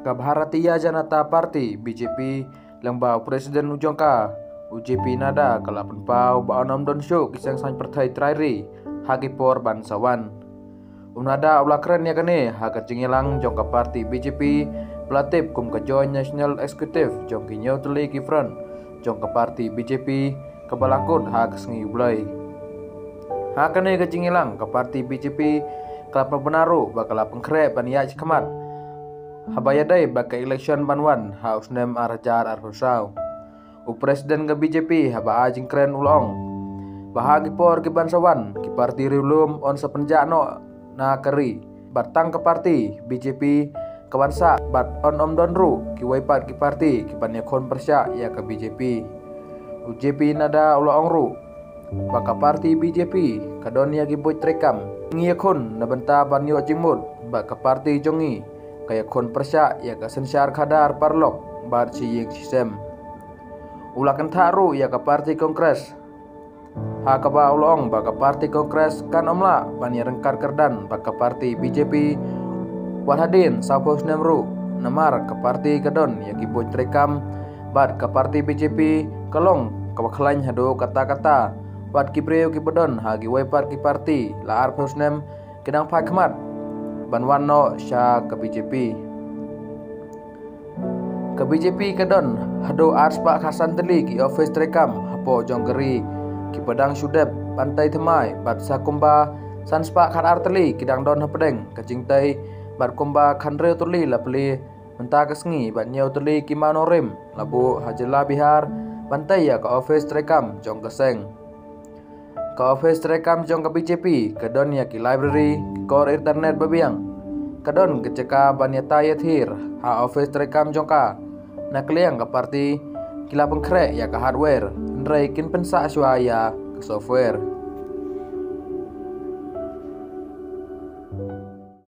ke Bharatiya Janata Party BJP lembau Presiden Ujongka UJP nada kalapan pau baonom don show kisang sang pertai trairi hagipor bansawan unada ulah keren ya kene haga cingilang jongka party BJP pelatip kum ke Joint National Executive jongki nyau teli kifran jongka party BJP kebalakut hak sengi ulai hakane ke cingilang ke party BJP kelapa benaru bakal pengkre paniya kemat habayadai baka election banwan haus nem arajar arhusau Presiden ke BJP haba ajing keren ulong bahagi por ke bansawan ki parti rilum on sepenjakno na keri batang ke parti BJP ke bansa bat on donru ki waipat ki parti ki panyakon persya ya ke BJP UJP nada ulong ru baka parti BJP kadon ya ki boy trekam ngiyakon na benta banyo jimut baka parti jongi kaya kon persya ya ke sensyar kadar parlok bar ciying sistem ulakan taru ya ke parti kongres hakaba ulong baka parti kongres kan omla bani rengkar kerdan baka parti BJP walhadin sapos nemru namar ke parti kadon ya ki boy trekam bad ke parti BJP kelong kawakhlain hado kata-kata bad ki breu ki bedon hagi waipat ki parti la arpos nem kedang pakmat banwano sya ke BJP kedon hado ars pak Hasan teli ki office trekam hapo jonggeri ki pedang sudep pantai temai bat sakumba sans pak khanar teli kidang don hapedeng kacingtai bat kumba khanre tuli lapli menta kesngi bat nyau teli ki manorim labu hajela bihar pantai ya ke office trekam jong keseng ke office trekam jong ke BJP kedon ya ki library ki kor internet babiang kadon keceka banyata yathir ha office trekam jongka nakliang ke parti kila pengkrek ya ke hardware ndrai kin pensa suaya ke software